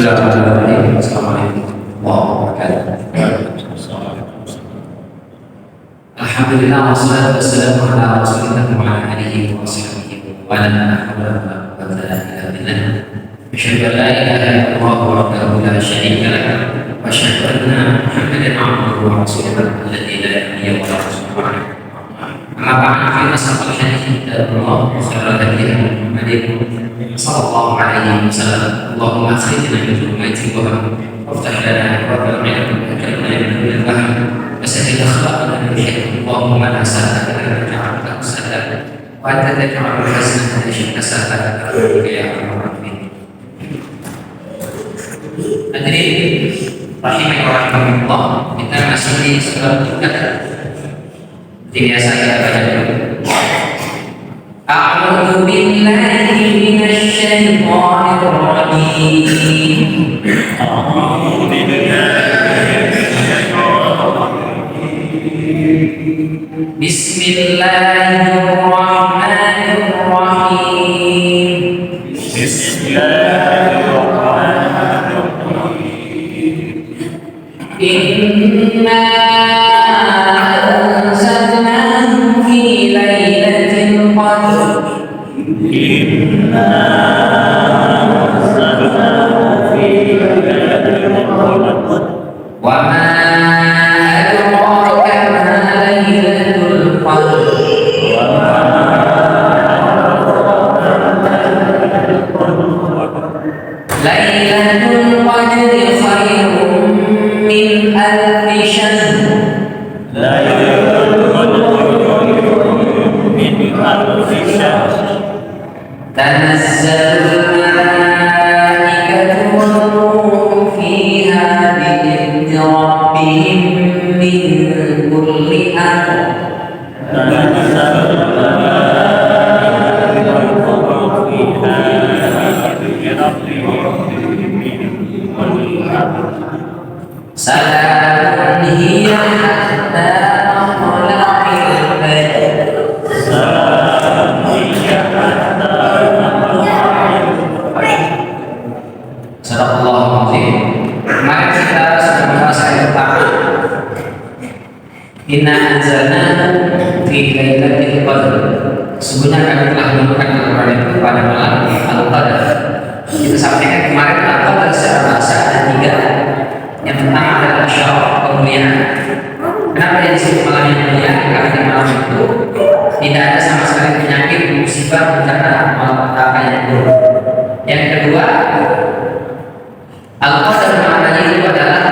Bismillahirrahmanirrahim. Assalamualaikum warahmatullahi wabarakatuh. Alhamdulillah wassalatu wassalamu ala Rasulillah wa ala alihi wa sahbihi wa la hawla wa la quwwata illa billah. Asyhadu an la ilaha illallah wahdahu la syarika lah wa asyhadu anna Muhammadan abduhu wa rasuluhu alladzi la nabiyya wa la rasula ba'dahu. Amma ba'du fa inna asdaqal hadithi kitabullah wa khairal hadi Muhammadin sallallahu alaihi wasallam. Allahumma akhrijna min dhulumati waham waftah lana abwaabal ilmi wa akrimna min nuril fahm wa sahhil akhlaqana bil hikmah. Allahumma la sahla illa ma ja'altahu sahlan wa anta taj'alul hasanata idza syi'ta sahlan ya arhamar rahimin. Hadirin rahimani wa rahimakumullah, kita masih di surat Al-Qadr. Biasa kita baca dulu. A'udzu billahi minasy syaithanir rajim. A'udzu billahi Bismillahirrahmanirrahim. Bismillahirrahmanirrahim. Inna anzalnahu fi lailatul qadr. Inna anzalnahu fi lailatul qadr. Wa ma adraka ma lailatul qadr. Wa ma Lailatul qadri khairun min alfi syahr. Lailatul qadri min alfi syahr. Tanazzalul malaikatu war-ruhu fiha bi'izni rabbihim min kulli amr. Tanazzalul malaikatu war-ruhu fiha bi'izni rabbihim min kulli amr. Salamun hiya hatta matla'il fajr. Salamun hiya hatta matla'il fajr. Sadaqallahul azim. Mari kita sudah membahas ayat pertama. Inna anzalnahu fi lailatul qadr. Sesungguhnya kami telah menurunkan Al-Quran itu pada malam Al-Qadar. Kita sampaikan kemarin Al-Qadar secara bahasa ada tiga. Yang pertama adalah syaraf, kemuliaan. Kenapa yang disebut malam yang mulia? Karena di malam itu tidak ada sama sekali penyakit, musibah, bencana, malapetaka yang buruk. Yang kedua, Al-Qadar maknanya itu adalah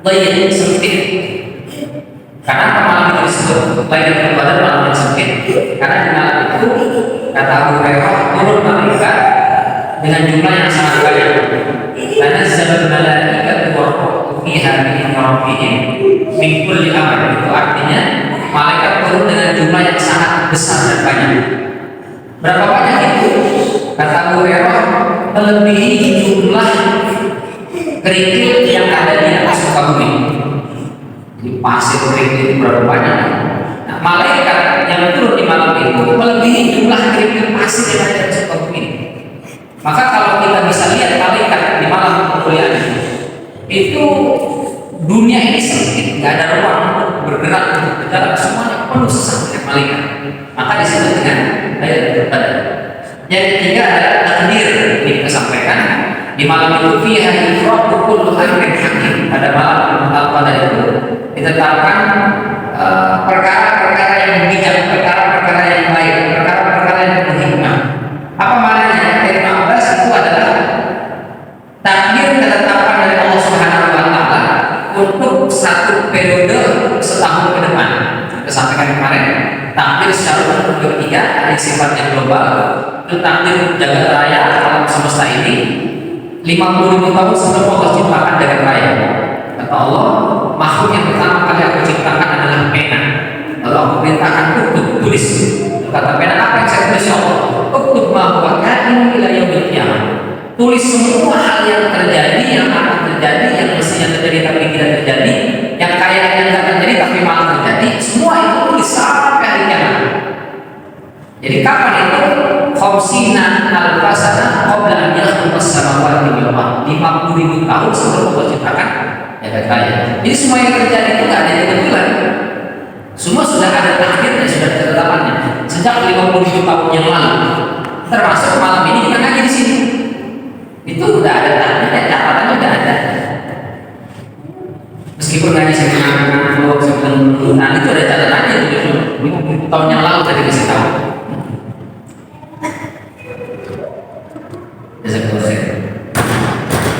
laylatul sempit. Karena malam itu disebut laylatul qadar, malam yang sempit. Karena di malam itu kata Abu Hurairah turun malaikat dengan jumlah yang sangat banyak. Tanazzalul malaikatu war-ruhu fiha bi'izni rabbihim min kulli amr. Itu artinya malaikat turun dengan jumlah yang sangat besar dan banyak. Berapa banyak itu? Kata Abu Hurairah melebihi jumlah kerikil yang ada di atas muka bumi. Jadi pasir kerikil itu berapa banyak? Nah, malaikat yang turun di malam itu melebihi jumlah kerikil pasir yang ada di atas muka bumi. Maka kalau kita bisa lihat malaikat di malam kemuliaan itu dunia ini sempit, nggak ada ruang untuk bergerak, untuk berjalan, semuanya penuh sesak dengan malaikat. Maka disebut dengan Lailatul Qadar. Yang ketiga adalah takdir. Ini kita sampaikan di malam itu fiha yufraqu kullu amrin hakim. Pada malam Al-Qadar itu ditetapkan perkara-perkara yang bijak, perkara-perkara yang baik, perkara-perkara yang berhikmah. Apa maknanya? Ibnu Abbas itu adalah takdir ketetapan dari Allah Subhanahu wa taala untuk satu periode setahun ke depan. Kita sampaikan kemarin, takdir secara umum ketiga ada sifatnya global. Itu takdir jagat raya alam semesta ini 50.000 tahun sebelum Allah ciptakan jagat raya. Kata Allah, makhluk yang pertama kali aku ciptakan adalah pena. Lalu aku perintahkan untuk tulis. Kata pena, apa yang saya tulis ya Allah? Uktub ma huwa kain ila yaumil qiyamah. Tulis semua hal yang terjadi, yang akan terjadi, yang mestinya terjadi tapi tidak terjadi, yang kayaknya tidak terjadi tapi malah terjadi. Semua itu tulis sampai hari kiamat. Jadi kapan itu? Khamsina alfa sana qabla an yakhluqa as-samawati wal ardh. 50.000 tahun sebelum Allah ciptakan jagat raya. Jadi semua yang terjadi itu nggak ada yang kebetulan. Semua sudah ada takdirnya, sudah ada ketetapannya sejak 50.000 tahun yang lalu. Termasuk malam ini kita ngaji di sini. Itu udah ada takdirnya, catatannya udah ada. Meskipun ngaji sebelum nah itu ada catatannya itu 50 tahun yang lalu tadi kasih tahu.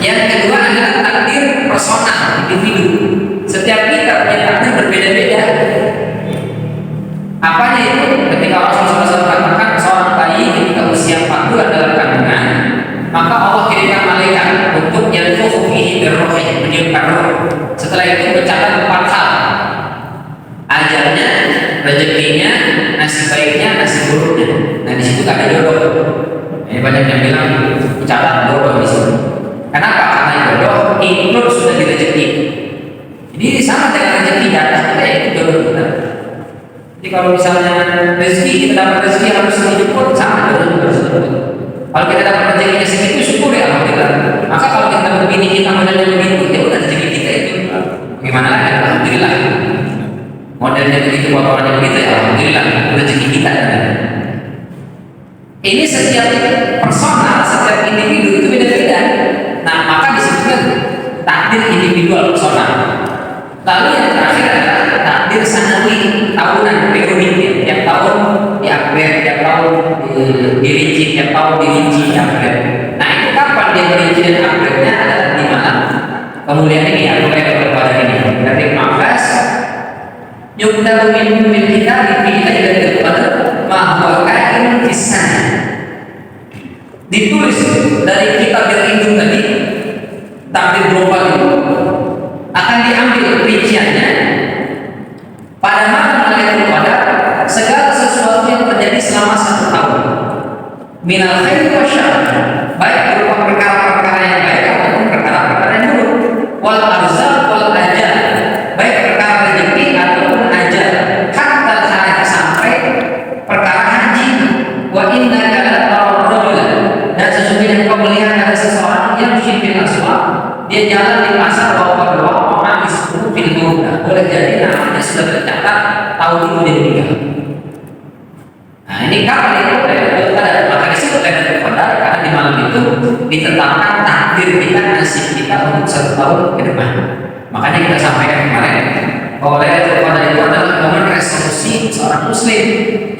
Yang kedua adalah takdir personal individu. Setiap kita punya takdir berbeda-beda. Apanya itu? Ketika Rasulullah SAW katakan seorang bayi ketika usia 4 bulan dalam kandungan, maka Allah kirimkan malaikat untuk yanfukhu fihi birruhi, meniupkan roh. Setelah itu mencatat 4 hal: ajalnya, rezekinya, nasib baiknya, nasib buruknya. Nah di situ gak ada jodoh. Ini banyak yang bilang mencatat jodoh di situ. Kenapa? Karena jodoh include sudah di rezeki. Jadi sama dengan rezeki jatah kita itu jodoh kita. Jadi kalau misalnya rezeki kita dapat rezeki harus dijemput, sama jodoh juga harus dijemput. Kalau kita dapat rezekinya segitu syukur ya alhamdulillah. Maka kalau kita dapat bini kita modelnya begitu, ya udah rezeki kita itu. Bagaimana lagi? Alhamdulillah. Modelnya begitu, potongannya begitu ya alhamdulillah rezeki kita. Ini setiap personal, setiap individu itu beda-beda. Nah, maka disebutkan takdir individual personal. Lalu yang terakhir adalah takdir sanawi, tahunan, periodik. Tiap tahun di-upgrade, tiap tahun dirinci, tiap tahun dirinci, upgrade. Nah, itu kapan dia merinci dan upgrade-nya adalah di malam kemuliaan ini, atau kayak pada ini. Berarti 15 yuktabu min kitab fi lailatul qadar ma huwa ka'in fis-sana. Ditulis dari kitab yang itu tadi, takdir global itu akan diambil rinciannya pada malam Lailatul Qadar, segala sesuatu yang terjadi selama 1 tahun, minal khairi wa syarr, baik berupa perkara-perkara yang baik ataupun perkara-perkara yang buruk, wal arzaq wal ajal, baik perkara rezeki ataupun ajal, hatta haji, sampai perkara haji. Wa innaka la tarar rajulan, dan sesungguhnya engkau melihat ada seseorang yang syifil aswaq, dia jalan di pasar bawa orang di sepuluh film. Boleh jadi namanya sudah tercatat tahun itu dia meninggal. Nah ini kapan itu? Maka disebut Lailatul Qadar karena di malam itu ditetapkan takdir kita, nasib kita untuk 1 tahun ke depan. Makanya kita sampaikan kemarin bahwa Lailatul Qadar itu adalah momen resolusi seorang muslim.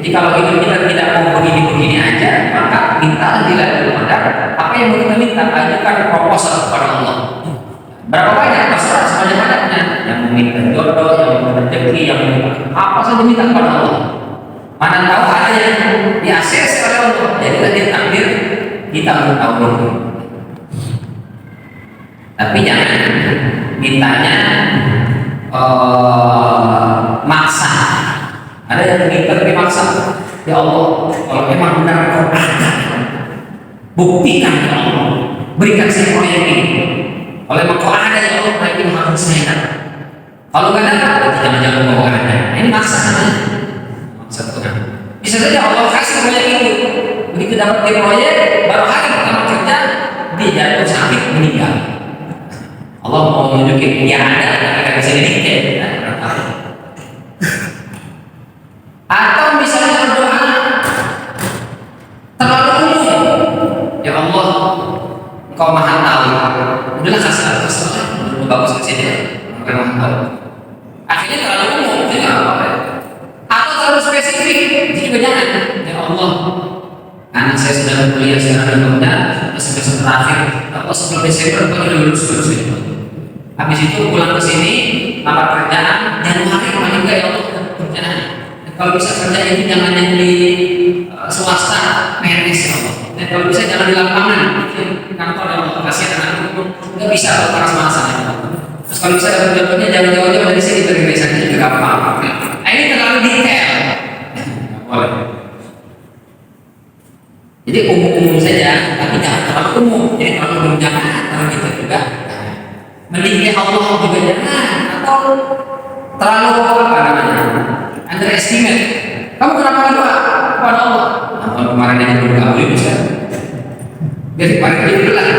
Jadi kalau hidup kita tidak mau begini-begini aja, maka minta di Lailatul Qadar apa yang mau kita minta, ajukan proposal kepada Allah. Berapa banyak? Terserah sebanyak-banyaknya. Yang meminta jodoh, yang meminta rezeki, yang meminta apa saja minta kepada Allah. Mana tahu ada yang di-akses oleh Allah. Jadi dia takdir kita untuk tahun itu. Tapi jangan mintanya maksa. Ada yang minta tapi maksa. Ya Allah, kalau memang benar kau ada, buktikan ya Allah, berikan saya proyek ini. Kalau memang kau ada ya Allah, proyek ini harus saya. Kalau nggak ada, jangan kau ada. Ini maksa. Maksa Tuhan. Bisa saja Allah kasih proyek itu. Begitu dapat di proyek, baru hari pertama kerja dia jatuh sakit meninggal. Allah mau menunjukin dia ada, kita bisa dididik. Atau misalnya berdoa terlalu umum, ya Allah, Engkau maha tahu. Udahlah kasih terserah, bagus saja. Engkau maha tahu. Akhirnya terlalu umum, jadi apa? Atau terlalu spesifik, jadi jangan. Ya Allah, anak saya sudah kuliah sekarang udah semester terakhir, atau sebelum Desember Engkau sudah lulus terus. Habis itu pulang ke sini, lamar kerjaan, Januari paling enggak ya Allah kerjaan. Kalau bisa kerja itu jangan yang di swasta, PNS ya Allah. Dan kalau bisa jangan di lapangan, kantor yang kasihan anak itu nggak bisa kalau panas-panasan. Terus kalau bisa dapat jodohnya jangan jauh-jauh dari sini, dari desanya juga gampang. Nah, ini terlalu detail. Boleh. Jadi umum-umum saja, tapi jangan terlalu umum. Jadi terlalu umum jangan, terlalu gitu juga. Meninggi Allah juga jangan, atau terlalu apa namanya? Underestimate. Kamu kenapa doa kepada Allah? Nah, kemarin yang belum kabul bisa. Jadi kemarin dia bilang.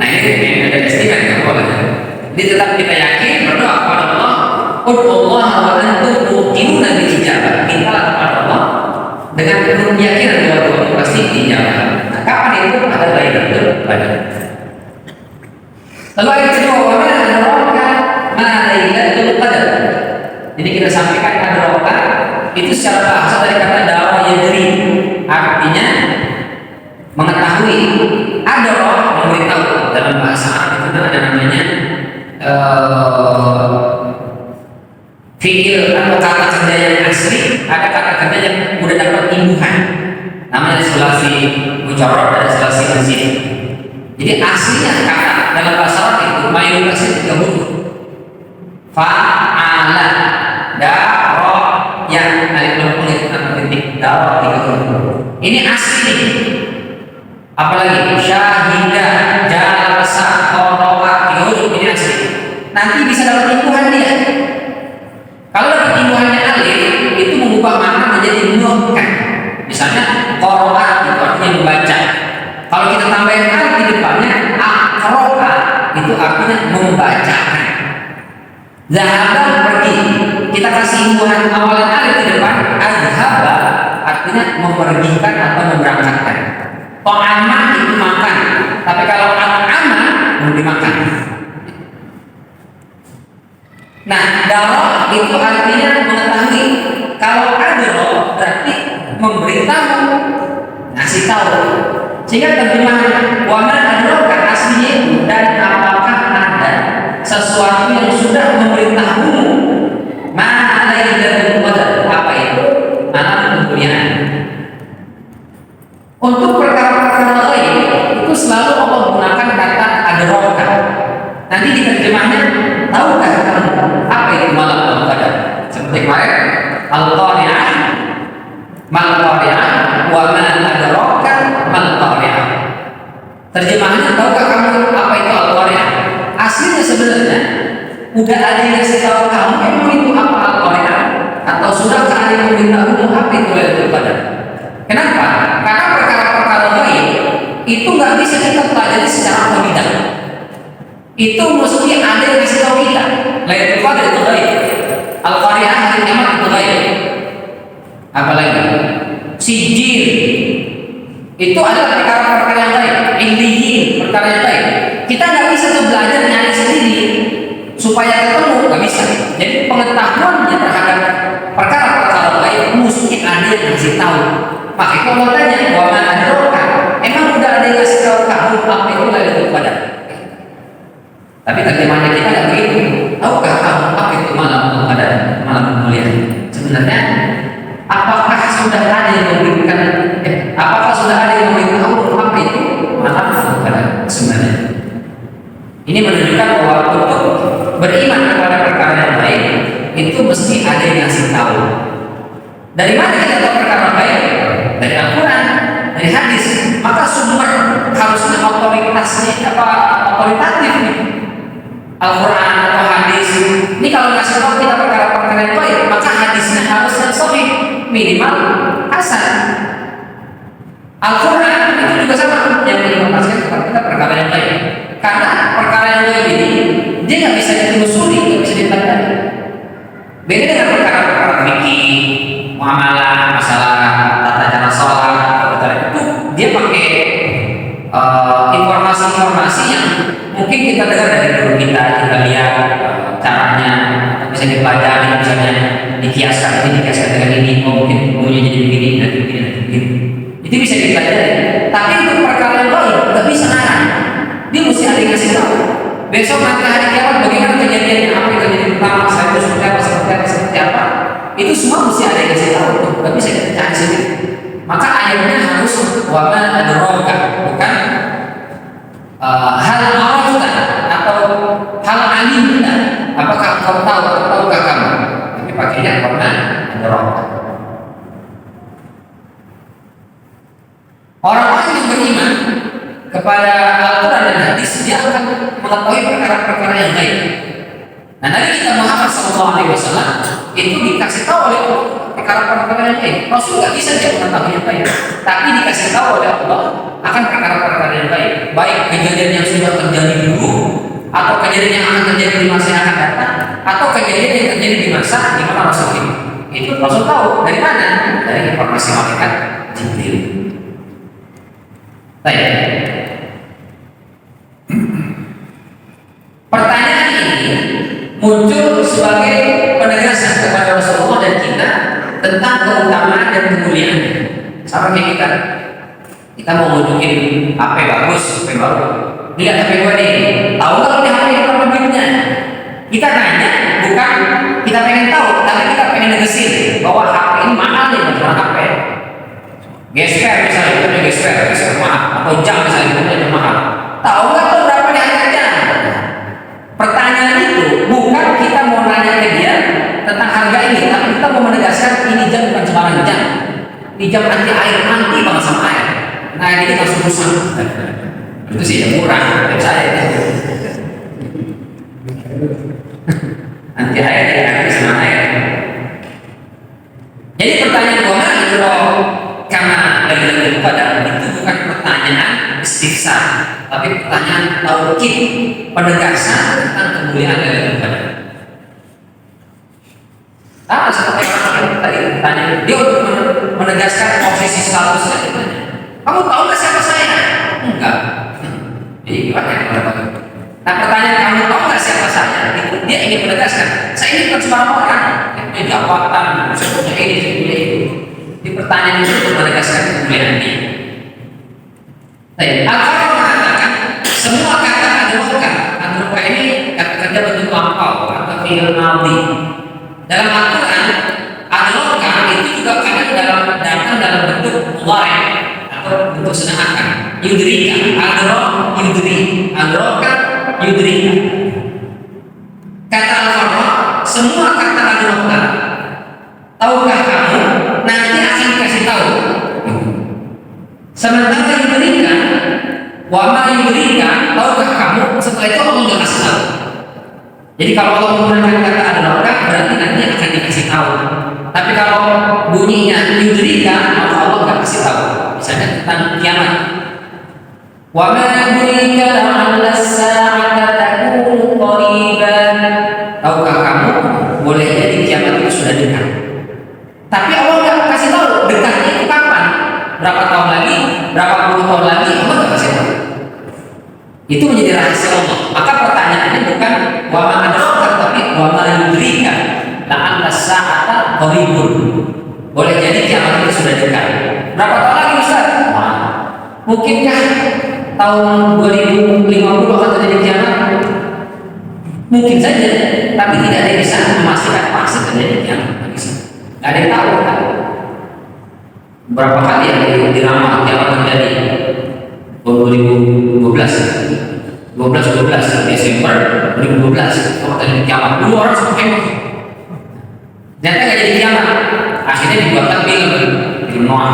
Nah ini ada istilah nggak boleh. Jadi tetap kita yakin berdoa kepada Allah. Allah wa antum muqinuna bil ijabah. Mintalah kepada Allah dengan penuh keyakinan bahwa Tuhan pasti dijawab. Nah, kapan itu ada Lailatul Qadar? Lalu ayat kedua, wa ma adraka ma Lailatul Qadar. Jadi kita sampaikan adraka itu secara bahasa dari kata dawa yadri, artinya mengetahui. Adra memberitahu, dalam bahasa Arab itu ada namanya fi'il atau kata kerja yang asli, ada kata kerja yang udah dapat imbuhan, namanya sulasi mujarrad dan sulasi mazid. Jadi aslinya kata dalam bahasa Arab itu mayoritasnya 3 huruf. Fa'ala, daro, yang alif lam itu titik, daro 3 huruf. Ini asli nih. Apalagi syahidah, jalasa, qara'a, 3 huruf ini asli. Nanti bisa dapat imbuhan dia. Kalau dapat imbuhannya alif, itu mengubah makna menjadi nun kan. Misalnya qara'a itu artinya membaca. Kalau kita tambahin alif di depannya, aqra'a itu artinya membacakan. Zahaba pergi. Kita kasih imbuhan awalan alif di depan, azhaba artinya memergikan atau memberangkatkan. Ta'ama itu makan, tapi kalau at'ama belum dimakan. Nah, daro itu artinya mengetahui. Kalau adro berarti memberitahu, ngasih tahu. Sehingga terjemahan wa ma adraka aslinya itu, dan apakah ada sesuatu yang sudah memberitahumu ma Lailatul Qadar, apa itu? Malam kemuliaan. Untuk perkara-perkara lain itu selalu Allah gunakan kata adraka. Nanti diterjemahnya, tahukah kamu apa itu malam Qadar? Seperti kemarin al-qari'ah, mal-qari'ah, wa ma adraka mal-qari'ah. Terjemahannya, tahukah kamu apa itu al-qari'ah? Aslinya sebenarnya udah ada yang kasih tahu kamu emang itu apa al-qari'ah, atau sudah ada yang memberitahu apa itu Lailatul Qadar. Kenapa? Karena perkara-perkara lain itu nggak bisa kita pelajari secara otodidak. Itu mesti ada yang kasih tahu kita. Lailatul Qadar itu baik. Al-Qari'ah hari kiamat itu baik. Apalagi Sijil itu adalah perkara-perkara yang baik. Illiyin perkara yang baik. Kita nggak bisa tuh belajar nyari sendiri supaya ketemu, nggak bisa. Jadi pengetahuannya terhadap perkara-perkara baik mesti ada yang kasih tahu. Makanya kalau tanya wa ma adraka, emang udah ada yang kasih tahu kamu apa itu Lailatul Qadar? Tapi terjemahannya kita nggak begitu. Tahukah kamu apa itu malam Qadar, malam kemuliaan? Sebenarnya, apakah sudah ada yang memberikan? Apakah sudah ada yang memberitahu apa itu malam Qadar? Sebenarnya, ini menunjukkan bahwa untuk beriman kepada perkara yang baik itu mesti ada yang ngasih tahu. Dari mana kita tahu perkara baik? Dari Al-Quran, dari hadis. Maka sumber harusnya otoritasnya otoritatif nih. Al-Quran atau hadis. Ini kalau ngasih tahu kita perkara-perkara yang baik, maka hadisnya harus yang sahih, minimal hasan. Al-Quran itu juga sama, yang menginformasikan kepada kita perkara yang baik. Karena perkara yang baik ini dia nggak bisa ditelusuri, nggak bisa dipelajari. Beda dengan perkara-perkara fikih, muamalah, masalah tata cara sholat, itu dia pakai informasi-informasi yang mungkin kita dengar dari guru kita lihat caranya bisa dipelajari, misalnya dikiaskan dengan ini, oh mungkin umumnya jadi begini, nanti begini. Itu bisa dipelajari. Tapi untuk perkara yang lain nggak bisa ngarang. Dia mesti ada yang kasih tahu. Besok nanti hari kiamat bagaimana kejadiannya, apa yang terjadi pertama, saya itu seperti apa. Itu semua mesti ada yang kasih tahu, nggak bisa kita cari sendiri. Maka ayatnya harus wa ma adraka, bukan hal arafta atau hal alimta. Apakah kau tahu atau tahukah kamu? Tapi pakainya wa ma adraka. Orang-orang yang beriman kepada Al-Quran dan hadis, dia akan mengetahui perkara-perkara yang baik. Nah, Nabi kita Muhammad SAW itu dikasih tahu oleh perkara-perkara yang baik. Rasul nggak bisa dia mengetahui yang baik, tapi dikasih tahu oleh Allah akan perkara-perkara yang baik, baik kejadian yang sudah terjadi dulu, atau kejadian yang akan terjadi di masa yang akan datang, atau kejadian yang terjadi di masa di mana Rasul ini. Itu Rasul tahu dari mana? Dari informasi malaikat Jibril. Baik. Pertanyaan ini muncul sebagai penegasan kepada Rasulullah dan kita tentang keutamaan dan kemuliaan. Sama kayak kita mau nunjukin HP bagus, HP baru. Lihat HP gue nih, tahu nggak ini HP ini berapa duitnya? Kita nanya, bukan kita pengen tahu, tapi kita pengen negesin bahwa HP ini mahal nih, bukan HP. Gesper misalnya, itu gesper mahal, atau jam misalnya, itu mahal. Tahu nggak tuh berapa nih harganya? Pertanyaan itu bukan kita mau nanya ke dia tentang harga ini, tapi kita mau menegaskan ini jam bukan sembarang jam. Ini jam anti air, anti banget sama air. Nah ini langsung rusak. Itu sih yang murah, dari saya. Anti air, anti sama air. Jadi pertanyaan gua kalau karena lebih pada itu bukan pertanyaan istifsa, tapi pertanyaan taukid, penegasan tentang kemuliaan dari Tuhan. Seperti orang tadi tanya, dia untuk menegaskan posisi statusnya. Kamu tahu nggak siapa saya? Enggak. Jadi gimana? Nah pertanyaan kamu tahu nggak siapa saya? Dia ingin menegaskan, saya ini bukan sembarang orang. Ini jabatan, saya punya ini, saya punya itu. Di pertanyaan itu untuk menegaskan kemuliaan dia. Al-Fatihah mengatakan semua kata adroka ini kata kerja bentuk lampau atau fi'il madhi. Dalam Al-Quran adroka itu juga kadang datang dalam bentuk mudhari atau bentuk sedang akan. Yudrika, adroka, yudrika. Kata Al-Fatihah semua kata adroka. Tahukah kamu nanti akan dikasih tahu. Sementara yudrika, wama yudrika, tahukah kamu? Setelah itu Allah nggak kasih tahu. Jadi kalau Allah menggunakan kata adroka berarti nanti akan dikasih tahu. Tapi kalau bunyinya yudrika, maka Allah nggak kasih tahu. Misalnya tentang kiamat. Wama yudrika la'alla as-sa'ata takunu qariban. Tahukah kamu? Boleh jadi kiamat itu sudah dekat. Tapi Allah nggak kasih tahu dekatnya itu kapan. Berapa tahun lagi, berapa puluh tahun lagi, Allah nggak kasih tahu. Itu menjadi rahasia Allah. Maka pertanyaannya bukan wama adroka, tapi wama yudrika la'alla as-sa'ata qaribun. Boleh jadi kiamat itu sudah dekat. Berapa tahun lagi Ustaz? Mungkinkah tahun 2050 akan terjadi kiamat? Mungkin saja, tapi tidak ada yang bisa memastikan pasti terjadi kiamat. Nggak ada yang tahu kan? Berapa kali yang diramal kiamat terjadi? 2012 Desember 2012 kalau terjadi kiamat. Dulu orang semua heboh. Ternyata nggak jadi kiamat. Akhirnya dibuatkan film Noah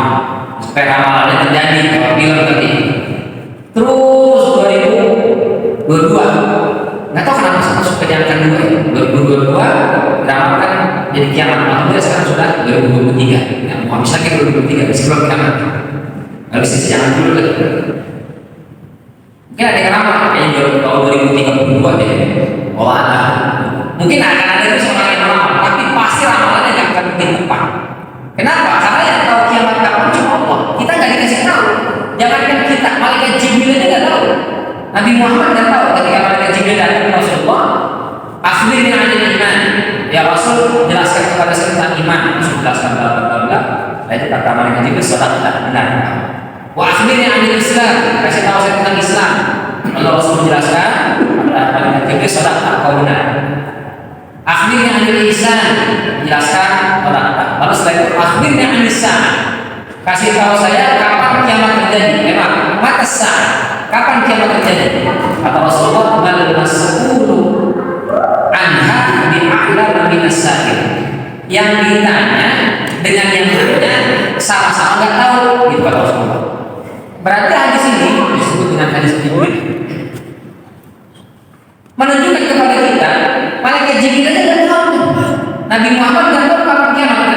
supaya ramalannya terjadi kalau film tadi. Terus 2022 nggak tahu kenapa masuk ke jangkaan 2022 diramalkan jadi kiamat. Alhamdulillah sekarang sudah 2023. Ya, mau habis lagi 2023 masih belum kiamat. Habis itu jangan dulu lagi. Mungkin ada yang ramal kayaknya tahun 2032 deh. Oh ada. Mungkin akan ada itu seorang yang ramal, tapi pasti ramalannya nggak akan mungkin tepat. Kenapa? Karena yang tahu kiamat kapan cuma Allah. Kita nggak dikasih tahu. Jangankan kita, malaikat Jibril aja nggak tahu. Nabi Muhammad nggak tahu ketika malaikat Jibril datang ke Rasulullah. Akhirnya ada iman. Ya Rasul jelaskan kepada saya tentang iman. Rasul jelaskan bla. Itu kata malaikat Jibril salat benar. Wah akhirnya ada Islam. Kasih tahu saya tentang Islam. Kalau Rasul menjelaskan, malaikat Jibril salat kau benar. Akhirnya ada Ihsan. Jelaskan orang. Lalu setelah itu akhirnya ada Ihsan. Kasih tahu saya kapan kiamat terjadi. Memang mata sah. Kapan kiamat terjadi? Kata Rasulullah, "Bal mas'ulu anha bi'a'lam min as-sa'il." Yang ditanya dengan yang nanya sama-sama nggak tahu, gitu kata Rasulullah. Berarti hadis ini disebut dengan hadis Jibril. Menunjukkan kepada kita, malaikat Jibril aja nggak tahu. Nabi Muhammad nggak tahu kapan kiamat.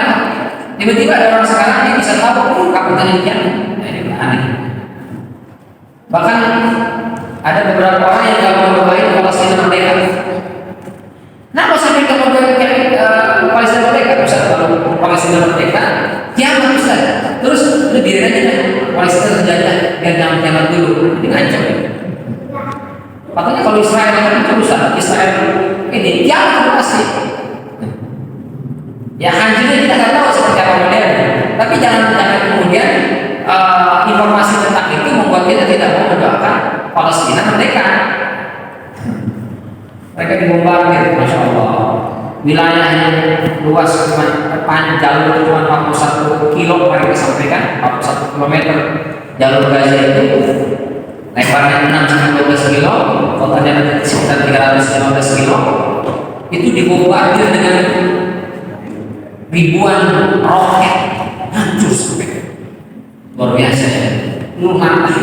Tiba-tiba ada orang sekarang yang bisa tahu kapan terjadi kiamat. Nah, ini aneh. Bahkan ada beberapa orang yang gak mau doain Palestina merdeka. Kenapa sampai gak mau doain Palestina merdeka? Ustaz, kalau Palestina merdeka, kiamat Ustaz. Terus udah biarin aja kan Palestina terjadi, biar jangan kiamat dulu. Ini ngancam. Makanya kalau Israel yang itu Ustaz, Israel ini kiamat pasti. Ya hancurnya kita nggak tahu seperti apa modelnya. Tapi jangan kemudian informasi tentang itu membuat kita tidak mau mendoakan Palestina merdeka. Mereka dibombardir, masya Allah. Wilayahnya luas cuma panjang jalur cuma 41 kilo mereka sampaikan 41 kilometer jalur Gaza itu lebarnya 6 sampai 12 kilo, kotanya sekitar 315 kilo. Itu dibombardir dengan ribuan roket, hancur sampai luar biasa ya. Mati.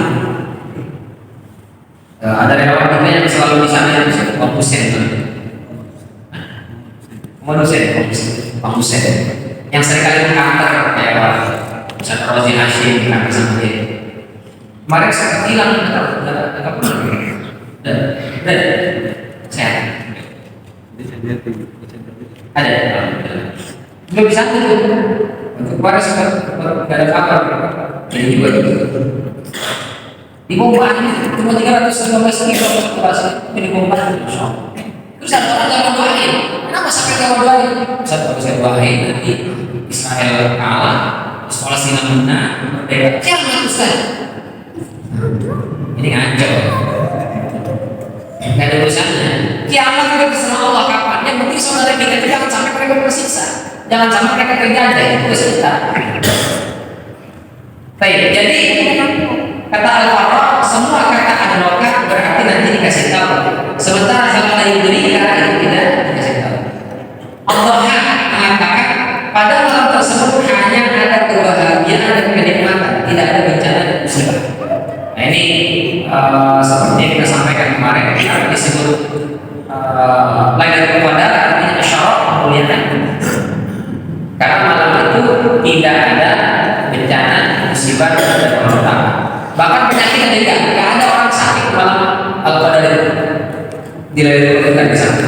Ada relawan kita yang selalu di sana yang Bang Hussein itu. Bang Hussein yang seringkali mengkantor kayak Ustaz Rozi Hashim kantor sama dia. Kemarin sempat hilang nggak pernah. Dan sehat. Ada. Nggak bisa tuh. Kemarin sempat nggak ada kabar. Jadi juga dibombardir cuma 315 kilo ini dibombardir. Terus ada orang yang doain. Kenapa sampai nggak mau doain? Saya doain nanti Israel kalah, Palestina menang, merdeka. Jangan Ustaz. Ini ngancam. Nggak ada urusannya. Kiamat itu terserah Allah kapan. Yang penting saudara kita jangan sampai mereka bersiksa. Jangan sampai mereka terjajah. Itu kita. Baik, jadi kata Al-Farra, semua kata adroka berarti nanti dikasih tahu. Sementara kalau lain beri kata itu tidak dikasih tahu. Allah mengatakan pada malam tersebut hanya ada kebahagiaan dan kenikmatan, tidak ada bencana dan musibah. Nah ini seperti yang kita sampaikan kemarin disebut Lailatul Qadar artinya asyaraf kemuliaan. Karena malam itu tidak ada bencana, musibah dan malapetaka. Bahkan penyakit ada nggak ada orang sakit malam Al-Qadar itu di Lailatul Qadar di sana.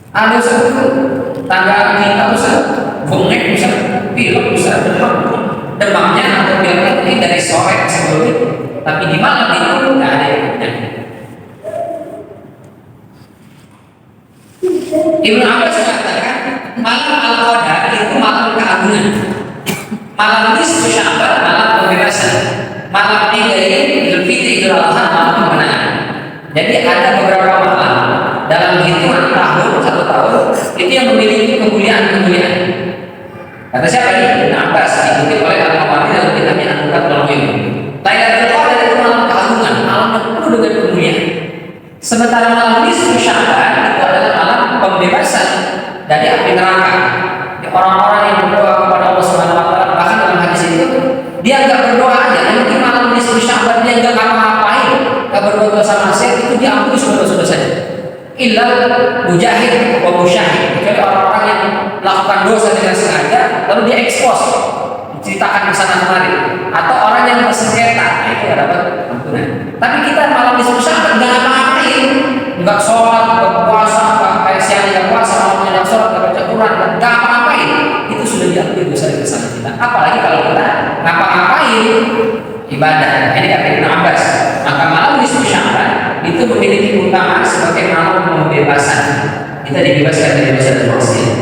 Ada satu tangga kita Ustaz, bengek Ustaz, pilek Ustaz, demamnya atau pileknya mungkin dari sore sebelum itu. Tapi di malam itu nggak ada yang penyakit. Ibnu Abbas mengatakan malam Al-Qadar itu malam keagungan, malam nisfu Sya'ban, malam pembebasan, malam Idul Fitri, Idul Adha, malam kemenangan. Jadi ada beberapa malam dalam hitungan tahun, satu tahun itu yang memiliki kemuliaan. Kata siapa ini? Ibnu Abbas diikuti oleh Al-Mawardi dalam kitabnya An-Nukat wal Ghuyub. Lailatul Qadar itu malam keagungan, malam yang penuh dengan kemuliaan. Sementara malam nisfu Sya'ban itu adalah malam pembebasan dari api neraka. Orang-orang yang berdoa kepada Allah Subhanahu wa taala, bahkan dalam hadis itu dia enggak berdoa aja, nanti malam nisfu Sya'ban dia enggak ngapa-ngapain, enggak berbuat dosa maksiat, itu diampuni dosa-dosanya. Illa mujahid wa musyahid, kecuali orang-orang yang melakukan dosa dengan sengaja lalu dia ekspos, diceritakan ke sana kemari, atau orang yang bersengketa, itu tidak dapat ampunan. Tapi kita malam nisfu Sya'ban enggak ngapa-ngapain, enggak sholat, enggak puasa, enggak siang enggak puasa, malamnya enggak sholat, enggak baca Quran, enggak apa-apain, itu sudah diampuni dosa dari kesalahan kita. Apalagi kalau kita ngapa-ngapain ibadah. Ini kata Ibnu Abbas. Maka malam nisfu Sya'ban itu memiliki keutamaan sebagai malam pembebasan. Kita dibebaskan dari dosa dan maksiat.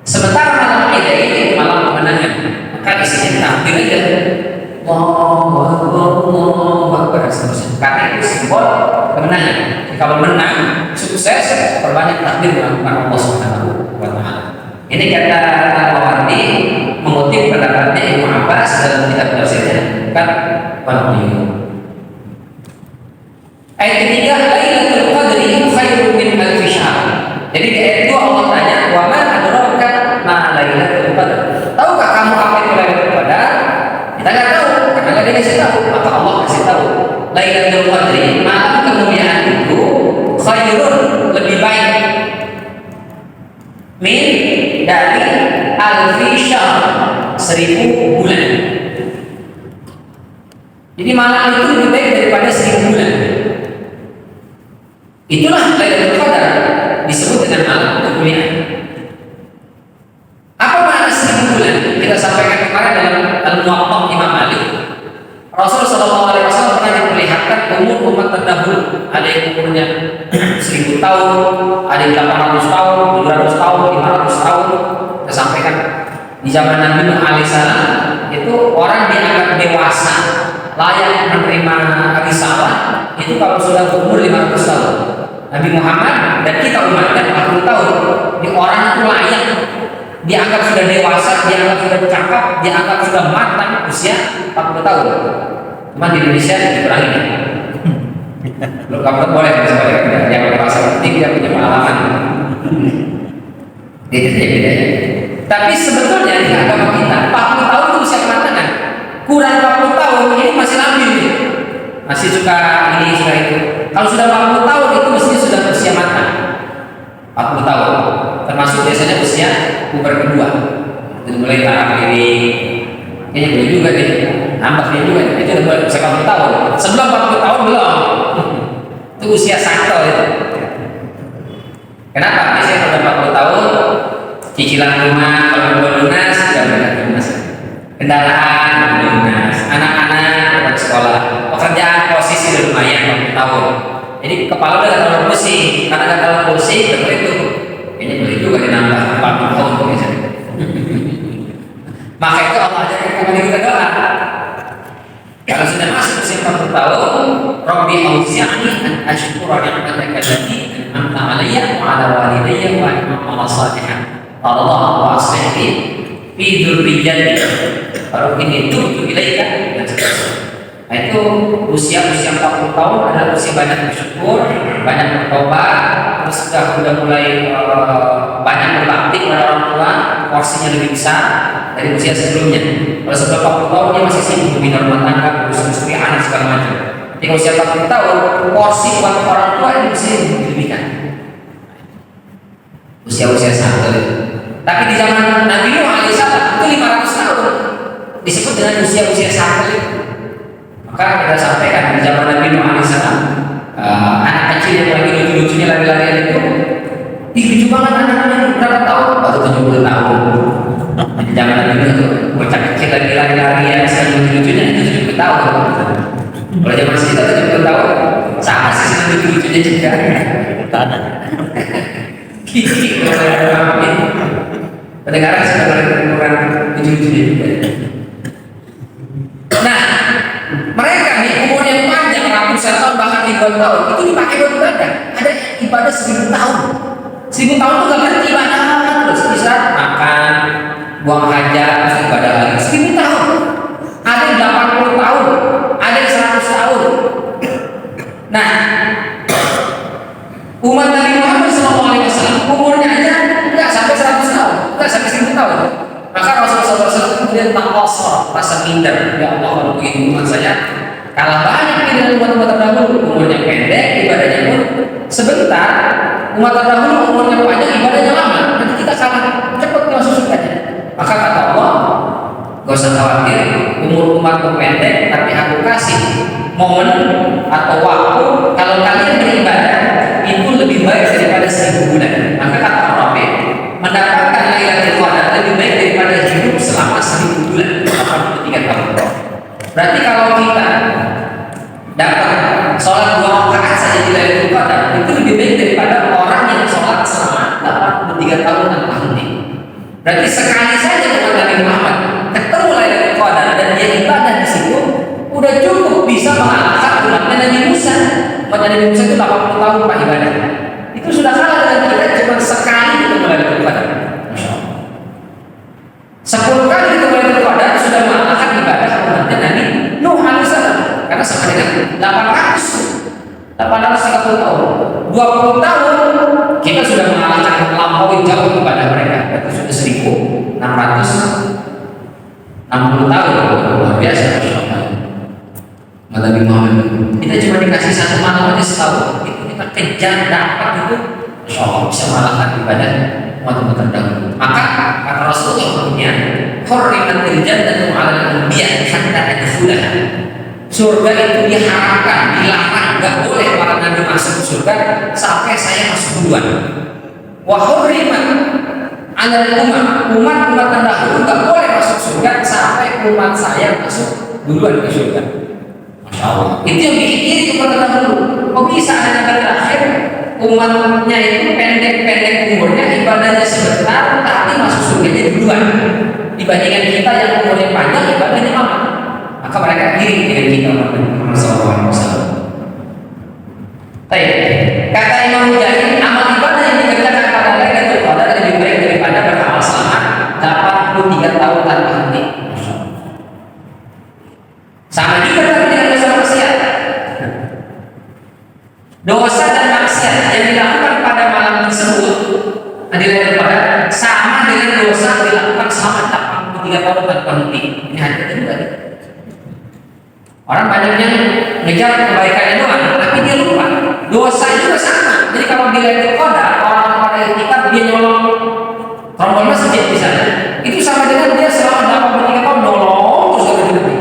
Sementara malam Ida ini malam kemenangan. Maka isinya takbir aja. Allahu Akbar dan seterusnya. Karena itu simbol kemenangan. Jadi kalau menang, sukses, perbanyak takbir melakukan Allah Subhanahu wa taala. Ini kata Al-Mawardi mengutip pendapatnya Ibnu Abbas dalam kitab tafsirnya An-Nukat wal Ghuyub. Ayat ketiga, Lailatul Qadri khairun min alfi syahr. Jadi di ayat itu Allah tanya, "Wa ma adraka ma Lailatul Qadar?" Tahukah kamu apa itu Lailatul Qadar? Kita nggak tahu, karena nggak dikasih tahu. Maka Allah kasih tahu. Lailatul Qadri, malam kemuliaan itu khairun, lebih baik min dari alfi syahr, 1000 bulan. Jadi malam itu lebih baik daripada 1000 bulan. Itulah Lailatul Qadar disebut dengan malam kemuliaan. Apa makna 1000 bulan? Kita sampaikan kemarin dalam Al-Muwatta Imam Malik. Rasul Shallallahu Alaihi Wasallam pernah diperlihatkan umur umat terdahulu. Ada yang umurnya 1000 tahun, ada yang 800 tahun, 700 tahun, 500 tahun. Kita sampaikan di zaman Nabi Nuh alaihissalam itu orang dianggap dewasa, layak menerima risalah itu kalau sudah berumur 500 tahun. Nabi Muhammad dan kita umatnya 40 tahun. Ini orang itu layak, dianggap sudah dewasa, dianggap sudah cakap, dianggap sudah matang usia 40 tahun. Cuma di Indonesia dikurangi. Lu kamu boleh misalnya yang merasa penting dia punya pengalaman. Beda. Tapi sebetulnya di agama kita 40 tahun itu usia kematangan. Kurang 40 tahun ini masih labil, masih suka ini suka itu. Kalau sudah 40 tahun itu mestinya sudah usia matang. 40 tahun termasuk biasanya usia puber kedua. Itu mulai taraf diri. Kayaknya boleh juga deh. Nambahnya juga itu udah mulai usia 40 tahun. Sebelum 40 tahun belum. Itu usia sakral itu. Kenapa? Biasanya kalau 40 tahun cicilan rumah kalau belum lunas sudah lunas. Kendaraan belum lunas. Anak-anak berangkat sekolah. Pekerjaan posisi udah lumayan 40 tahun. Jadi kepala udah gak terlalu pusing. Karena gak terlalu pusing seperti itu. Kayaknya boleh juga dinambah 40 tahun biasanya. Maka itu Allah ajarkan kepada kita doa. Kalau sudah masuk usia 40 tahun, Rabbi auzi'ni an ashkura ni'mataka allati an'amta 'alayya wa 'ala walidayya wa an a'mala shalihan. Allah wa aslih fi dzurriyyati. Kalau ini tubtu ilaika dan seterusnya. Nah itu usia-usia 40 tahun adalah usia banyak bersyukur, banyak bertobat, terus sudah mulai banyak berbakti kepada orang tua, porsinya lebih besar dari usia sebelumnya. Kalau sebelum 40 tahun dia masih sibuk membina rumah tangga, urus istri, anak segala macam. Ketika usia 40 tahun, porsi buat orang tua ini mesti dilebihkan. Usia-usia satu. Tapi di zaman Nabi Nuh alaihissalam itu 500 tahun disebut dengan usia-usia satu. Maka kita sampaikan di zaman Nabi Nuh alaihissalam anak kecil yang lagi lucu-lucunya lari-larian itu lucu banget anak-anaknya berapa tahun? Baru 70 tahun. Di zaman Nabi Nuh itu bocah kecil lagi lari-larian yang lucu-lucunya itu 70 tahun. Kalau zaman kita 70 tahun sama sih lucu-lucunya juga. Tanah. Kiki pendengaran sebenarnya kurang lucu-lucunya juga. Nah, mereka nih umur yang panjang ratusan tahun bahkan ribuan tahun itu dipakai buat ibadah. Ada ibadah 1000 tahun. 1000 tahun itu gak berhenti ibadah terus istirahat, makan, buang hajat, terus ibadah lagi. 1000 tahun. Ada yang 80 tahun, ada yang 100 tahun. Nah, umat Nabi Muhammad SAW umurnya aja enggak sampai 100 tahun, enggak sampai 1000 tahun. Maka Rasulullah SAW kemudian takosor, rasa minder. Ya Allah, kalau begitu umat saya kalah banyak dengan umat-umat terdahulu. Umurnya pendek, ibadahnya pun sebentar. Umat terdahulu umurnya panjang, ibadahnya lama. Nanti kita kalah cepat masuk surganya. Maka kata Allah, gak usah khawatir, umur umatku pendek, tapi aku kasih momen atau waktu kalau kalian beribadah itu lebih baik daripada 1000 bulan. Maka kata Rabi, mendapatkan Lailatul Qadar lebih baik daripada hidup selama 1000 bulan, 83 tahun. Berarti kalau kita dapat sholat 2 rakaat saja di Lailatul Qadar itu lebih baik daripada orang yang sholat selama 83 tahun tanpa henti. Berarti sekali saja umat Nabi Muhammad ketemu Lailatul Qadar dan dia ibadah di situ, udah cukup bisa mengalahkan umatnya Nabi Musa. Umat Nabi Musa itu 80 tahun Pak ibadah. Itu sudah kalah dengan kita cuma sekali ketemu Lailatul Qadar. 10 kali ketemu Lailatul Qadar sudah mengalahkan ibadah umatnya Nabi Nuh alaihissalam. Karena sama dengan 830 tahun, 20 tahun kita sudah mengalahkan melampaui jauh kepada mereka. Itu sudah 1660 tahun, luar biasa. Nabi Muhammad, kita cuma dikasih satu malam aja setahun, itu kita kejar dapat itu, insya Allah bisa mengalahkan ibadah umat-umat terdahulu. Maka kata Rasulullah kemudian, "Hurrimatil jannatu 'alal anbiya hatta yadkhulaha." Surga itu diharamkan, dilarang, nggak boleh para nabi masuk surga sampai saya masuk duluan. Wa hurrimat 'alal umat terdahulu nggak boleh masuk surga sampai umat saya masuk duluan ke surga. Masya Allah. Itu yang bikin iri umat terdahulu. Kok bisa ada nabi terakhir umatnya itu pendek umurnya, ibadahnya sebentar, tapi masuk surganya duluan dibandingkan kita yang umurnya panjang, ibadahnya lama. Maka mereka iri dengan kita Muhammad SAW. Kata Imam Mujahid, amal ibadah yang dikerjakan pada Lailatul Qadar lebih baik daripada beramal selama 83 tahun tanpa henti. Sama juga dengan dosa maksiat. Dosa dan maksiat yang dilakukan pada malam tersebut Lailatul Qadar sama dengan dosa yang dilakukan selama 83 tahun tanpa henti. Ini hati juga. Orang banyaknya ngejar kebaikannya doang, tapi dia lupa dosa juga sama. Jadi kalau di Lailatul Qadar orang pada itikaf dia nyolong trombon masjid misalnya, itu sama dengan dia selama 83 tahun nolong terus gak berhenti.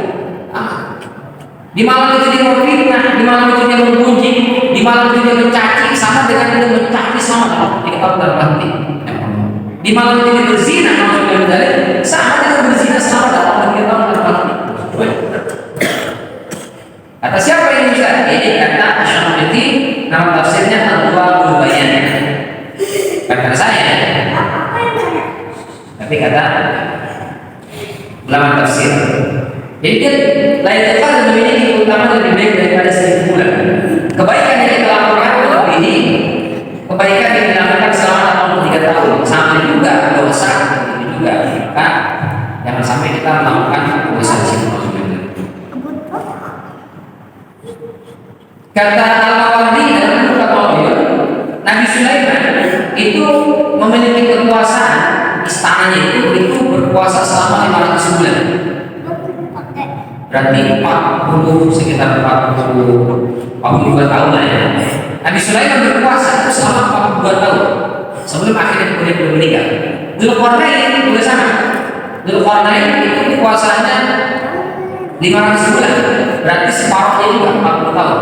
Di malam itu dia memfitnah, di malam itu dia menggunjing, di malam itu dia mencaci, sama dengan dia mencaci selama 83 tahun tanpa henti. Di malam itu dia berzina, sama dengan berzina selama 83 tahun tanpa henti. Kata siapa yang bisa? Ini kata Asy-Syamiti, nama tafsirnya Al-Wadul Bayan. Kata saya, tapi kata ulama tafsir. Jadi dia Lailatul Qadar memiliki keutamaan lebih baik daripada 1000 bulan. Kebaikan yang kita lakukan melebihi kebaikan yang dilakukan selama 83 tahun. Sama juga dosa, itu juga. Maka jangan sampai kita melakukan dosa sini. Kata Al-Mawardi dalam buku Al-Mawardi, Nabi Sulaiman itu memiliki kekuasaan, istananya itu berkuasa selama 500 bulan. Berarti sekitar 42 tahun lah ya. Nabi Sulaiman berkuasa itu selama 42 tahun sebelum akhirnya kemudian meninggal. Dzulqarnain juga sama. Dzulqarnain itu kekuasaannya 500 bulan, berarti separuhnya juga 40 tahun.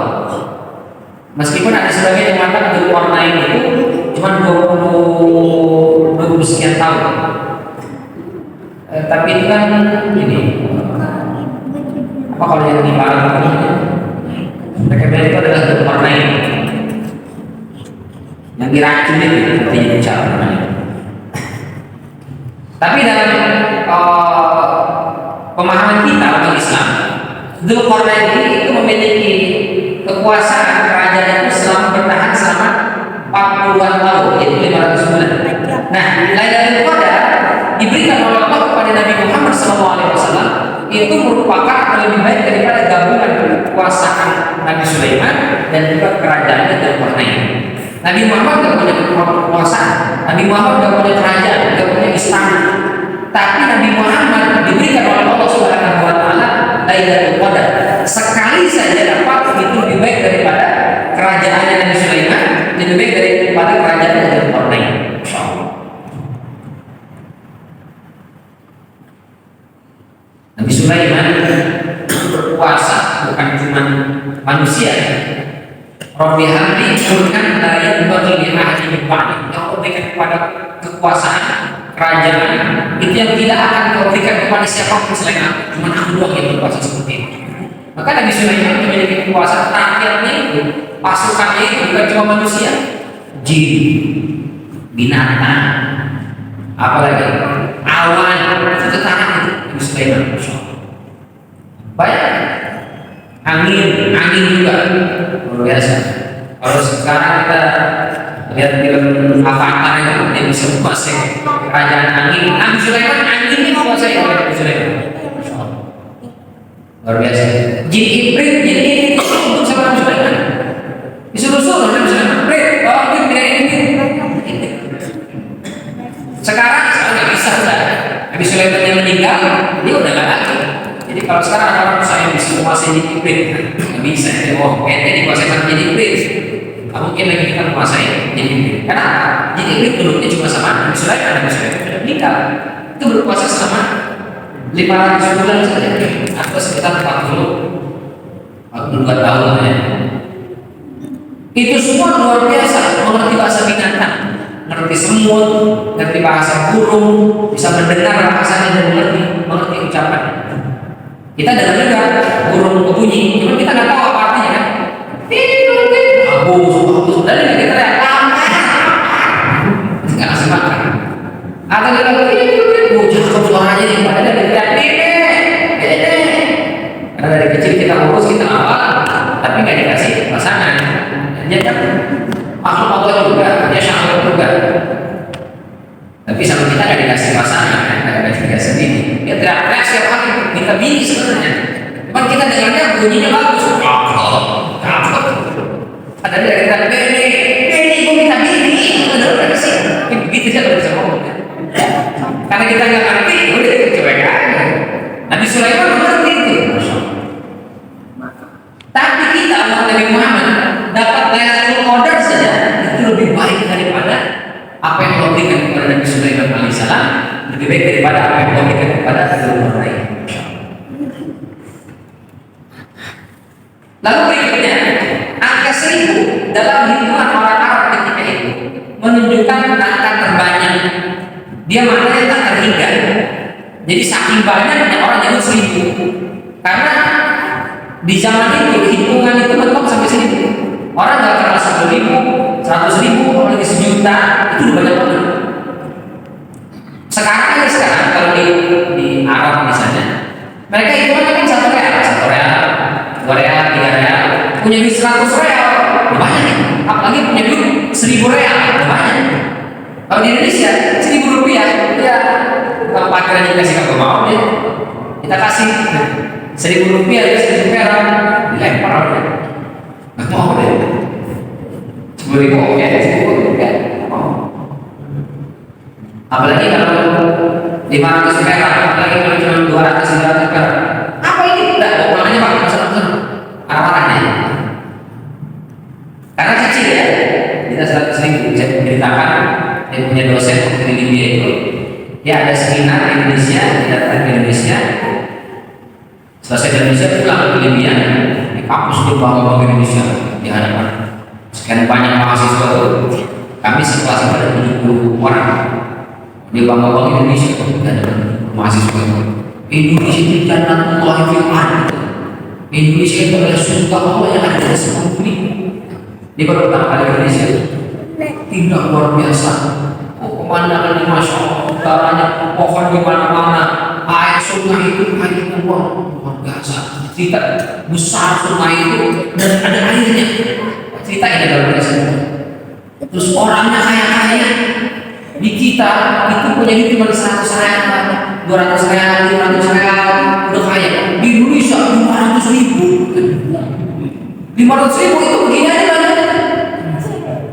Meskipun ada sebagian yang mengatakan Dzulqarnain itu cuma 20 sekian tahun. Tapi itu kan ini apa kalau yang di Barat mereka bilang itu adalah Dzulqarnain yang diracun itu artinya bicara. Tapi dalam pemahaman kita umat Islam, Dzulqarnain itu memiliki kekuasaan kerajaan itu selama bertahan selama 40-an tahun, yaitu 500 bulan. Nah, Lailatul Qadar diberikan oleh Allah kepada Nabi Muhammad SAW itu merupakan lebih baik daripada gabungan kekuasaan Nabi Sulaiman dan juga kerajaan Dzulqarnain. Nabi Muhammad tidak punya kekuasaan, Nabi Muhammad tidak punya kerajaan, tidak punya istana. Tapi Nabi Muhammad diberikan oleh Allah Subhanahu wa taala Lailatul Qadar. Sekali saja dapat itu lebih baik daripada kerajaannya Nabi Sulaiman, lebih baik daripada kerajaan Dzulqarnain. Nabi Sulaiman berkuasa bukan cuma manusia. Rabbi habli mulkan la yanbaghi li ahadin min ba'di. Yang Allah berikan kepada kekuasaan kerajaan itu yang tidak akan kau berikan kepada siapapun selain aku. Cuma aku doang yang berkuasa seperti itu. Maka Nabi Sulaiman memiliki kekuasaan rakyatnya itu, pasukannya itu bukan cuma manusia, jin, binatang, apalagi awan, itu tentara itu Nabi Sulaiman. Banyak angin juga luar biasa. Kalau sekarang kita lihat film Avatar itu dia bisa menguasai kerajaan angin. Nabi Sulaiman anginnya menguasai Nabi Sulaiman. Luar biasa. Jin ibrit itu untuk sama Nabi Sulaiman. Disuruh-suruh Nabi Sulaiman. Bawa tidak ini. Sekarang nggak bisa lah. Nabi Sulaiman yang meninggal dia udah nggak lagi. Jadi kalau sekarang orang saya bisa menguasai jin ibrit, nggak bisa. Oh, ente dikuasai sama jin ibrit. Kamu mungkin lagi kita menguasai Jibril. Kenapa? Jibril duduknya cuma sama Nabi Sulaiman. Nabi Sulaiman sudah meninggal. Itu berpuasa selama 500 bulan saja, atau sekitar 42 tahun ya. Itu semua luar biasa, mengerti bahasa binatang, mengerti semut, mengerti bahasa burung, bisa mendengar bahasanya dan mengerti ucapan. Kita dengar juga burung berbunyi, cuma kita nggak tahu apa artinya kan. Bagus, dan kita teriak lama, nggak ngasih makan. Atau dia bilang, cakep suaranya nih, padahal dia teriak dede. Karena dari kecil kita urus, kita apa, tapi nggak dikasih pasangan. Dia kan makhluk Allah juga, dia syahwat juga. Tapi sama kita nggak dikasih pasangan, nggak dikasih bini. Dia teriak-teriak setiap hari, minta bini sebenarnya. Cuman kita dengarnya bunyinya bagus. Cakep. Ada dari kita bini, gue minta bini. Udah kasih. Begitu dia nggak bisa ngomong. Karena kita nggak ngerti, udah cuek aja. Nabi Sulaiman mengerti itu. Tapi kita Allah Nabi Muhammad dapat Lailatul Qadar saja itu lebih baik daripada apa yang Allah berikan kepada Nabi Sulaiman alaihissalam, lebih baik daripada apa yang Allah berikan kepada orang lain. Lalu berikutnya, angka 1000 dalam hitungan orang Arab ketika itu menunjukkan angka terbanyak. Dia maknanya tak terhingga. Jadi saking banyaknya orang nyebut 1000. Karena di zaman itu hitungan itu mentok sampai 1000. Orang nggak kenal 1.000, 100.000, apalagi 1.000.000, itu udah banyak banget. Sekarang kalau di Arab misalnya, mereka hitungannya kan 1 real, 1 real, 2 real, 3 real, punya duit 100 real, udah banyak nih. Apalagi punya duit 1.000 real, udah banyak. Kalau di Indonesia 1.000 rupiah, ya kalau parkirannya dikasih ke mau ya, kita kasih 1.000 rupiah, 1.000 perak, dilempar aja. Nggak mau deh. 10.000 oke, 10.000 oke, mau. Apalagi kalau 500 perak, apalagi kalau cuma 200 perak. Apa ini? Udah, pulang aja Pak, pesan-pesan. Arah-arahnya. Karena kecil ya, kita 100.000 bisa menceritakan. Dia punya dosen waktu di Libya itu, dia ada seminar di Indonesia, dia datang ke Indonesia. Selesai dari Indonesia pulang ke Libya, di kampus dia bangga-bangga Indonesia di hadapan sekian banyak mahasiswa itu. Kami sekelas ada 70 orang, dia bangga-bangga Indonesia di hadapan mahasiswa itu. Indonesia itu jannatullahi fil ardh. Indonesia itu adalah surga Allah yang ada di seluruh bumi. Dia baru pertama kali Indonesia. Tidak luar biasa. Pemandangan di Masya Allah, udaranya pohon di mana-mana, air sungai itu air luar biasa. Cerita besar sungai itu dan ada airnya. Cerita ini luar biasa. Terus orangnya kaya-kaya. Di kita itu punya duit cuma 100 real, 200 real, 500 real, udah kaya. Di Indonesia 500.000. 500.000 itu begini aja banyak.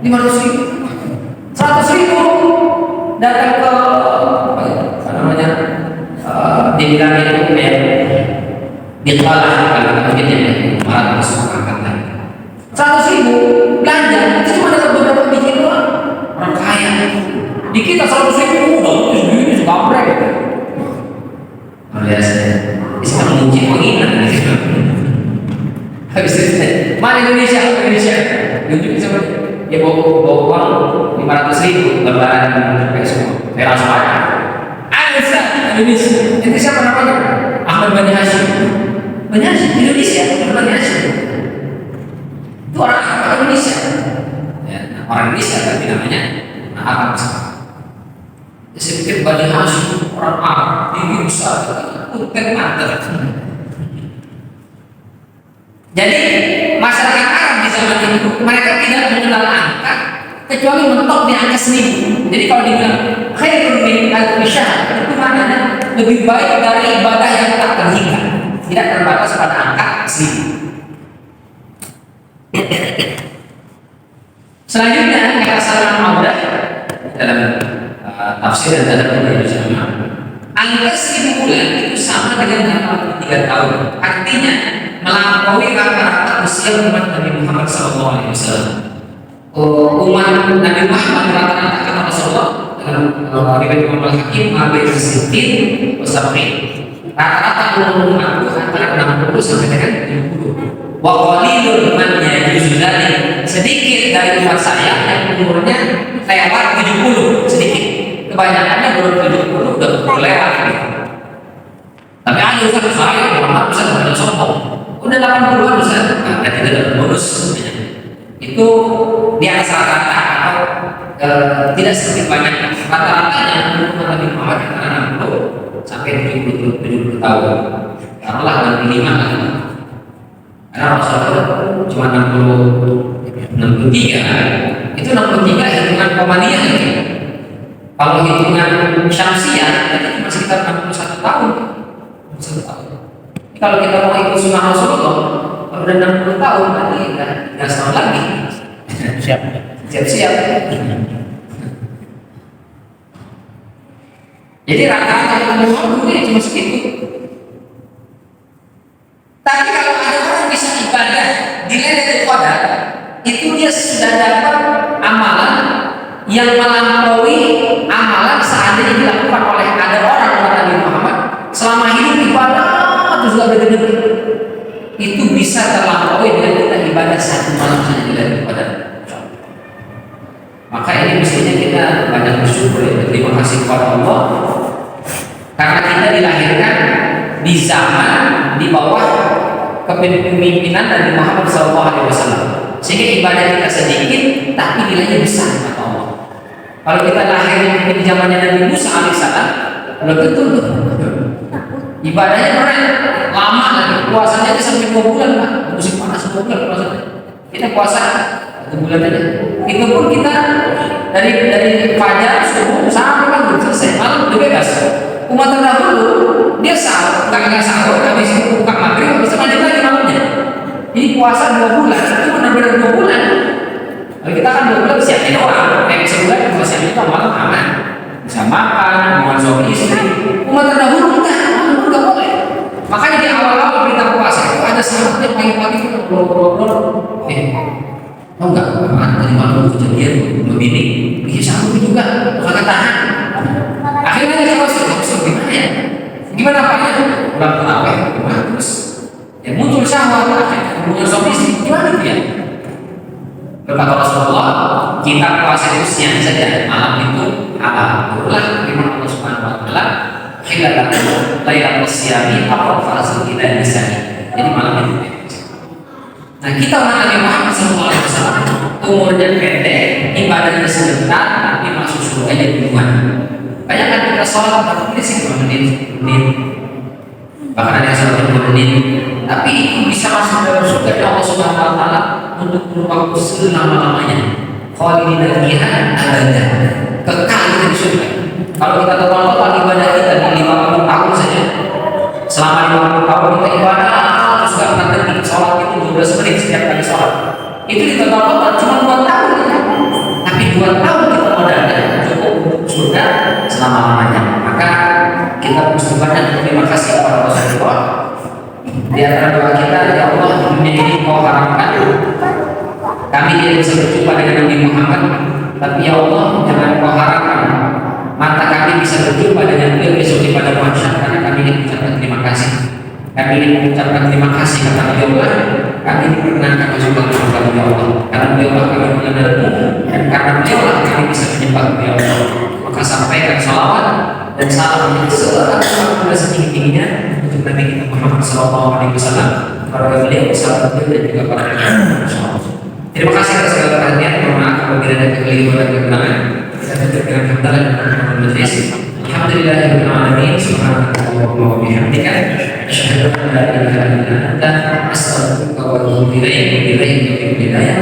500.000, 100.000 datang ke apa namanya, dibilang itu kayak ditolak kalau mungkin malah masuk angkat lagi. 100.000 belanja itu cuma dapat beberapa biji doang. Orang kaya di kita 100.000 udah itu gambreng. Biasa bisa mengunci penginan di situ. Habis itu mana Indonesia tunjukin sama dia bawa uang 500.000 lebaran kayak semua. Saya langsung aja. Indonesia. Itu siapa namanya? Ahmad Bani Hashim. Bani Hashim Indonesia. Bani Hashim. Itu orang Indonesia. Ya, orang Indonesia tapi namanya Arab. Saya pikir Bani Hashim orang Arab tinggi besar, punten mantap. Jadi masyarakat Arab di zaman itu mereka tidak mengenal angka kecuali mentok di angka 1.000. Jadi kalau dibilang khairun min alfi syahr itu maknanya lebih baik dari ibadah yang tak terhingga, tidak terbatas pada angka 1.000. Selanjutnya kata Salman Audah dalam tafsir dan dalam Indonesia, angka 1.000 bulan itu sama dengan 83 tahun. Artinya melampaui rata-rata usia umat Nabi Muhammad SAW. umat Nabi Muhammad rata-rata kata Rasulullah dalam riwayat Imam Al-Hakim Abi Siddiq Wasabri rata-rata umatku antara 60 sampai dengan 70. Wa qalilun man yajuzu dzalik, sedikit dari umat saya yang umurnya lewat 70, sedikit. Kebanyakannya belum 70 udah lewat gitu. Tapi ada Ustaz saya Muhammad Ustaz pada sombong. Udah 80-an Ustaz, berarti tidak bonus. Itu di atas rata-rata atau tidak sedikit banyak. Rata-ratanya umat Nabi Muhammad antara 60 sampai 70 tahun. Taruhlah 65 kan. Karena Rasulullah cuma 63, itu 63 hitungan Qamariyah gitu. Kalau hitungan Syamsiah itu cuma sekitar 61 tahun. 61 tahun. Jadi kalau kita mau ikut sunnah Rasulullah, kalau udah 60 tahun berarti nggak setahun lagi. Siap-siap. Jadi rata-rata umur ini cuma segitu. Tapi kalau ada orang bisa ibadah di Lailatul Qadar, itu dia sudah dapat amalan yang melampaui amalan seandainya dilakukan oleh ada orang Nabi Muhammad selama hidup ibadah terus gak bergede. Itu bisa terlampaui dengan kita ibadah satu malam saja di Lailatul Qadar. Maka ini mestinya kita banyak bersyukur ya, berterima kasih kepada Allah karena kita dilahirkan di zaman di bawah kepemimpinan Nabi Muhammad SAW, sehingga ibadah kita sedikit tapi nilainya besar kata Allah. Kalau kita lahir di zamannya Nabi Musa alaihissalam, belum tentu ibadahnya berat, lama lagi, puasanya sampai 2 bulan Pak. Musim panas 2 bulan puasanya. Kita puasa 1 bulan aja. Itu pun kita dari fajar subuh sampai maghrib selesai, malam udah bebas. Umat terdahulu dia sahur, nggak sahur, habis itu buka maghrib, bisa lanjut lagi malamnya. Ini puasa 2 bulan, itu benar-benar 2 bulan. Kalau kita kan 2 bulan siapin orang, kayak sebulan cuma siapin itu malam aman, bisa makan, mau suami istri. Umat terdahulu enggak boleh. Makanya di awal-awal berita puasa itu ada sahabat yang pagi-pagi kita ngobrol-ngobrol. Tahu nggak? Tadi malam kejadian begini, bikin sahur juga, nggak tahan. Akhirnya dia Rasul gimana ya? Gimana apanya? Ulang terawih, terus ya muncul syahwat, akhirnya hubungan suami istri gimana dia? Berkata Rasulullah, kita puasa itu siang saja, malam itu halal. Berulang firman Allah Subhanahu Wa Taala, khilalatul lailatul siyami apa fase kita disani. Jadi malam itu. Nah kita umat Nabi Muhammad SAW umurnya pendek, ibadahnya sebentar, tapi masuk surga duluan. Banyak kan kita sholat berapa menit sih? 2 menit, bahkan ada yang sholat 2 menit, tapi itu bisa masuk dalam surga dari Allah Subhanahu Wa Taala untuk waktu selama-lamanya. Khalidina fiha abadan, kekal kita di surga. Kalau kita total ibadah kita di 50 tahun saja, selama 50 tahun kita ibadah terus gak pernah berhenti, sholat itu 12 menit setiap kali sholat, itu di total cuma 2 tahun ya. Tapi 2 tahun kita modalnya cukup untuk surga selama-lamanya. Maka kita mesti banyak berterima kasih kepada Rasulullah. Di antara doa kita, ya Allah, dunia ini kau haramkan, kami tidak bisa berjumpa dengan Nabi Muhammad, tapi ya Allah jangan kau haramkan mata kami bisa berjumpa dengan beliau besok di padang mahsyar, karena kami ingin mengucapkan terima kasih. Kami ingin mengucapkan terima kasih kepada beliau. Kami diperkenankan masuk ke surga ya Allah, karena beliau kami mengenalmu, dan karena beliau kami bisa menyembah beliau. Maka sampaikan salawat dan salam yang setelah setinggi-tingginya untuk Nabi kita Muhammad SAW, keluarga beliau, sahabat beliau, dan juga para ulama. Terima kasih atas segala perhatian. Mohon maaf apabila ada kekeliruan dan kekurangan. Kita tutup dengan hamdalah dan majlis. Alhamdulillahirabbil alamin. Subhanallah wa bihamdika, asyhadu an la ilaha illa anta, astaghfiruka wa atubu ilaik.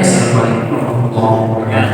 Wassalamualaikum warahmatullahi wabarakatuh.